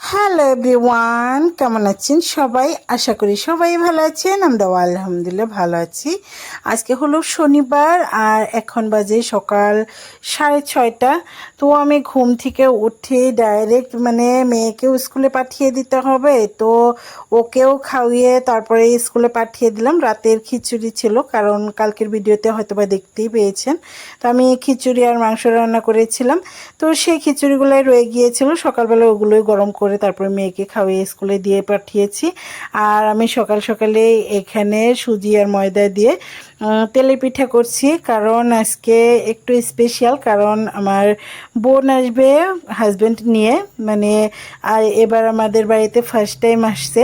Hello everyone, কেমন আছেন সবাই? আশা করি সবাই ভালো আছেন। আমরাও আলহামদুলিল্লাহ ভালো আছি। আজকে হলো শনিবার আর এখন বাজে সকাল 6:30। তো আমি ঘুম থেকে উঠে ডাইরেক্ট মেয়েকেও স্কুলে পাঠিয়ে দিতে হবে, তো ওকেও খাওয়িয়ে তারপরে স্কুলে পাঠিয়ে দিলাম। রাতের খিচুড়ি ছিল, কারণ কালকের ভিডিওতে হয়তো বা দেখতেই পেয়েছেন। তো আমি খিচুড়ি আর মাংস রান্না করেছিলাম, তো সেই খিচুড়িগুলোই রয়ে গিয়েছিল। সকালবেলা ওগুলোই গরম করে তারপরে মেয়েকে খাওয়িয়ে স্কুলে দিয়ে পাঠিয়েছি। আর আমি সকাল সকালে এখানে সুজি আর ময়দা দিয়ে তেলের পিঠা করছি, কারণ আজকে একটু স্পেশাল। কারণ আমার বোন আসবে হাজব্যান্ড নিয়ে, আর এবার আমাদের বাড়িতে ফার্স্ট টাইম আসছে।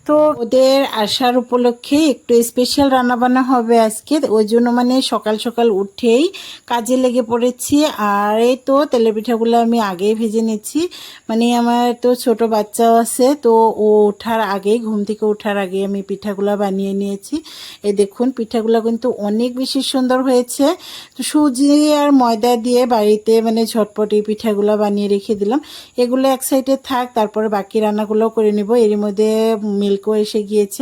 তো ওদের আসার উপলক্ষে একটু স্পেশাল রান্নাবান্না হবে আজকে। ওই জন্য সকাল সকাল উঠেই কাজে লেগে পড়েছি। আর এই তো তেলের পিঠাগুলো আমি আগেই ভেজে নিচ্ছি। আমার তো ছোট বাচ্চাও আছে, তো ও ওঠার আগেই, ঘুম থেকে ওঠার আগে আমি পিঠাগুলো বানিয়ে নিয়েছি। এই দেখুন, পিঠাগুলো কিন্তু অনেক বেশি সুন্দর হয়েছে। তো সুজি আর ময়দা দিয়ে বাড়িতে ঝটপট এই পিঠাগুলো বানিয়ে রেখে দিলাম। এগুলো এক সাইডে থাক, তারপরে বাকি রান্নাগুলোও করে নিব। এর মধ্যে মিল্কও এসে গিয়েছে,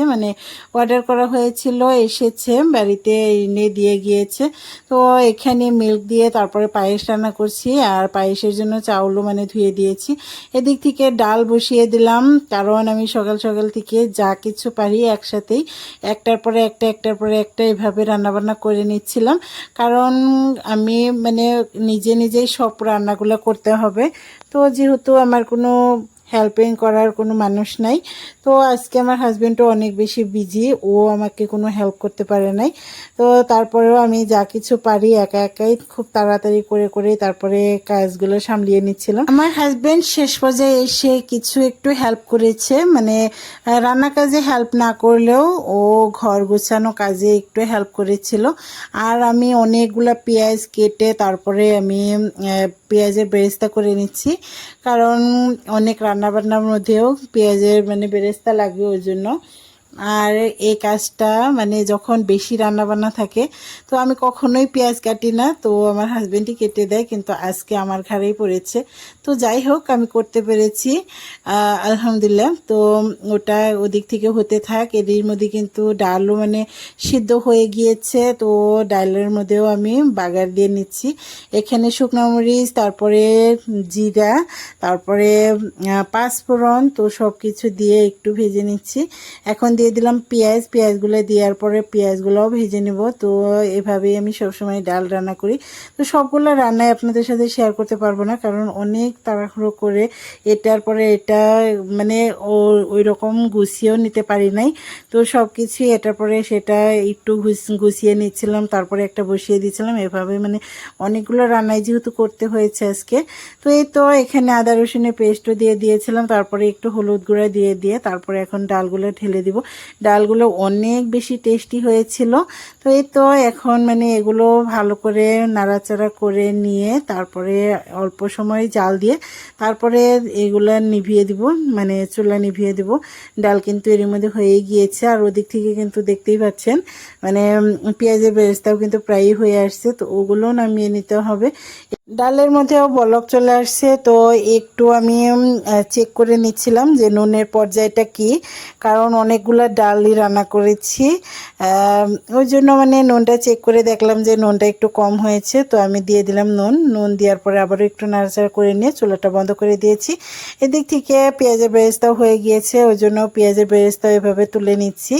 অর্ডার করা হয়েছিল, এসেছে, বাড়িতে এনে দিয়ে গিয়েছে। তো এখানে মিল্ক দিয়ে তারপরে পায়েস রান্না করছি, আর পায়েসের জন্য চাউলও ধুয়ে দিয়েছি। এদিক থেকে ডাল বসিয়ে দিলাম, কারণ আমি সকাল সকাল থেকে যা কিছু পারি একসাথেই একটার পরে একটা এভাবে রান্নাবান্না করে নিচ্ছিলাম। কারণ আমি নিজে নিজেই সব রান্নাগুলো করতে হবে। তো যেহেতু আমার কোনো হেল্পিং করার কোনো মানুষ নাই, তো আজকে আমার হাজব্যান্ডও অনেক বেশি বিজি, ও আমাকে কোনো হেল্প করতে পারে নাই। তো তারপরেও আমি যা কিছু পারি একা একাই খুব তাড়াতাড়ি করে করে তারপরে কাজগুলো সামলিয়ে নিচ্ছিলাম। আমার হাজব্যান্ড শেষ পর্যায়ে এসে কিছু একটু হেল্প করেছে, রান্না কাজে হেল্প না করলেও ও ঘর গোছানো কাজে একটু হেল্প করেছিল। আর আমি অনেকগুলা পেঁয়াজ কেটে তারপরে আমি পেঁয়াজের বেরেস্তা করে নিচ্ছি, কারণ অনেক রান্নাবান্নার মধ্যেও পেঁয়াজের বেরেস্তা লাগবে, ওই জন্য। আর এই কাজটা যখন বেশি রান্নাবান্না থাকে, তো আমি কখনোই পেঁয়াজ কাটি না, তো আমার হাজব্যান্ডই কেটে দেয়, কিন্তু আজকে আমার ঘাড়েই পড়েছে। তো যাই হোক, আমি করতে পেরেছি, আলহামদুলিল্লাহ। তো ওটা ওদিক থেকে হতে থাক, এর মধ্যে কিন্তু ডালও সিদ্ধ হয়ে গিয়েছে। তো ডালের মধ্যেও আমি বাগার দিয়ে নিচ্ছি। এখানে শুকনো মরিচ, তারপরে জিরা, তারপরে পাঁচফোড়ন, তো সব কিছু দিয়ে একটু ভেজে নিচ্ছি। এখন দিয়ে দিলাম পেঁয়াজগুলো দেওয়ার পরে পেঁয়াজগুলোও ভেজে নেব। তো এভাবেই আমি সবসময় ডাল রান্না করি। তো সবগুলো রান্নায় আপনাদের সাথে শেয়ার করতে পারবো না, কারণ অনেক তাড়াহুড়ো করে এটার পরে এটা ওই রকম গুছিয়েও নিতে পারি নাই। তো সব কিছুই এটার পরে সেটা একটু গুছিয়ে নিচ্ছিলাম, তারপরে একটা বসিয়ে দিয়েছিলাম। এভাবে অনেকগুলো রান্নাই যেহেতু করতে হয়েছে আজকে। তো এই তো এখানে আদা রসুনের পেস্টও দিয়ে দিয়েছিলাম, তারপরে একটু হলুদ গুঁড়া দিয়ে তারপরে এখন ডালগুলো ঢেলে দিব। ডালগুলো অনেক বেশি টেস্টি হয়েছিল। তো এই তো এখন এগুলো ভালো করে নাড়াচাড়া করে নিয়ে তারপরে অল্প সময় জাল দিয়ে তারপরে এগুলো নিভিয়ে দিব, চুলা নিভিয়ে দিব। ডাল কিন্তু এর মধ্যে হয়ে গিয়েছে, আর ওদিক থেকে কিন্তু দেখতেই পাচ্ছেন পেঁয়াজের বেরেস্তাও কিন্তু প্রায়ই হয়ে আসছে। তো ওগুলো নামিয়ে নিতে হবে। ডালের মধ্যেও বলক চলে আসছে, তো একটু আমি চেক করে নিচ্ছিলাম যে নুনের পর্যায়টা কি, কারণ অনেকগুলো ডালই রান্না করেছি। ওই জন্য নুনটা চেক করে দেখলাম যে নুনটা একটু কম হয়েছে, তো আমি দিয়ে দিলাম নুন দেওয়ার পরে আবারও একটু নাড়াচাড়া করে নিয়ে চুলাটা বন্ধ করে দিয়েছি। এদিক থেকে পেঁয়াজের বেরেস্তাও হয়ে গিয়েছে, ওই জন্য পেঁয়াজের বেরেস্তাও এভাবে তুলে নিচ্ছি।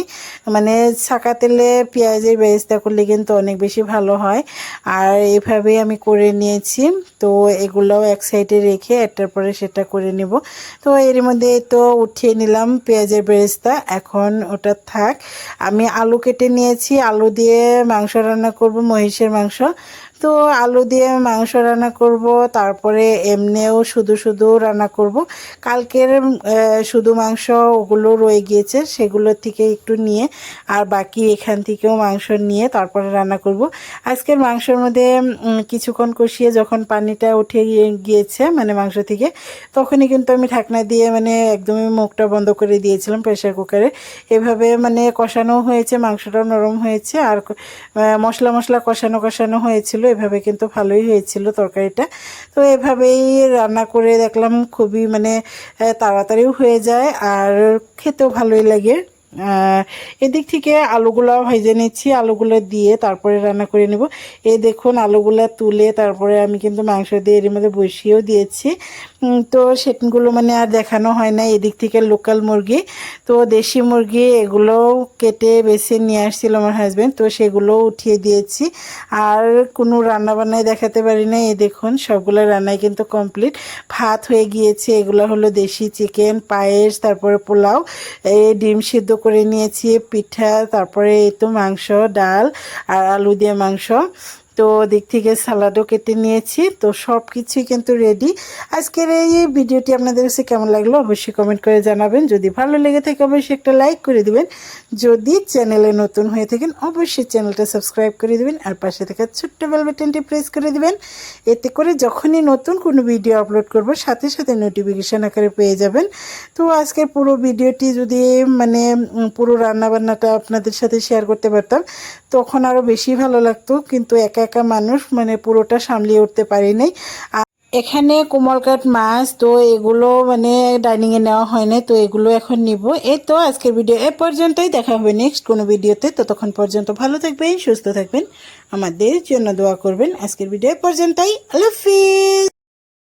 ছাকা তেলে পেঁয়াজের বেরেস্তা করলে কিন্তু অনেক বেশি ভালো হয়, আর এভাবেই আমি করে নিয়েছি। তো এগুলোও এক সাইডে রেখে একটার পরে সেটা করে নিব। তো এর মধ্যে তো উঠিয়ে নিলাম পেঁয়াজের বেরেস্তা, এখন ওটা থাক। আমি আলু কেটে নিয়েছি, আলু দিয়ে মাংস রান্না করব, মহিষের মাংস। তো আলু দিয়ে মাংস রান্না করব, তারপরে এমনিও শুধু শুধু রান্না করব। কালকের শুধু মাংস ওগুলো রয়ে গিয়েছে, সেগুলোর থেকে একটু নিয়ে আর বাকি এখান থেকেও মাংস নিয়ে তারপরে রান্না করব। আজকের মাংসের মধ্যে কিছুক্ষণ কষিয়ে যখন পানিটা উঠে গিয়েছে মাংস থেকে, তখনই কিন্তু আমি ঢাকনা দিয়ে একদমই মুখটা বন্ধ করে দিয়েছিলাম প্রেসার কুকারে। এভাবে কষানো হয়েছে, মাংসটাও নরম হয়েছে, আর মশলা কষানো হয়েছিল। এভাবে কিন্তু ভালোই হয়েছিল তরকারিটা। তো এভাবেই রান্না করে দেখলাম খুবই মানে তাড়াতাড়িও হয়ে যায় আর খেতেও ভালোই লাগে। এদিক থেকে আলুগুলো ভেজে নিচ্ছি, আলুগুলো দিয়ে তারপরে রান্না করে নেব। এই দেখুন আলুগুলো তুলে তারপরে আমি কিন্তু মাংস দিয়ে এর মধ্যে বসিয়েও দিয়েছি। তো সেগুলো মানে আর দেখানো হয় না। এদিক থেকে লোকাল মুরগি, তো দেশি মুরগি এগুলো কেটে বেছে নিয়ে আসছিল আমার হাজব্যান্ড, তো সেগুলো উঠিয়ে দিয়েছি। আর কোনো রান্নাবান্নায় দেখাতে পারি না। এই দেখুন সবগুলো রান্নাই কিন্তু কমপ্লিট। ভাত হয়ে গিয়েছে, এগুলো হলো দেশি চিকেন, পায়েস, তারপরে পোলাও, এই ডিম সিদ্ধ করে নিয়েছি, পিঠা, তারপরে এই তো মাংস, ডাল আর আলু দিয়ে মাংস। তো দিক থেকে সালাডও কেটে নিয়েছি। তো সব কিছুই কিন্তু রেডি। আজকের এই ভিডিওটি আপনাদের কাছে কেমন লাগলো অবশ্যই কমেন্ট করে জানাবেন। যদি ভালো লেগে থাকে অবশ্যই একটা লাইক করে দিবেন। যদি চ্যানেলে নতুন হয়ে থাকেন অবশ্যই চ্যানেলটা সাবস্ক্রাইব করে দিবেন আর পাশে থাকা ছোট্ট বেল বাটনটি প্রেস করে দিবেন। এতে করে যখনই নতুন কোনো ভিডিও আপলোড করব সাথে সাথে নোটিফিকেশান আকারে পেয়ে যাবেন। তো আজকের পুরো ভিডিওটি যদি মানে পুরো রান্নাবান্নাটা আপনাদের সাথে শেয়ার করতে পারতাম তখন আরও বেশি ভালো লাগতো, কিন্তু একা একা মানুষ মানে পুরোটা সামলিয়ে উঠতে পারি নাই। এখানে কোমলকাট মাছ, তো এগুলো মানে ডাইনিংয়ে নেওয়া হয় না, তো এগুলো এখন নিব। এই তো আজকের ভিডিও এ পর্যন্তই, দেখা হবে নেক্সট কোনো ভিডিওতে। ততক্ষণ পর্যন্ত ভালো থাকবেন, সুস্থ থাকবেন, আমাদের জন্য দোয়া করবেন। আজকের ভিডিও এ পর্যন্তই। আল্লাহ হাফিজ।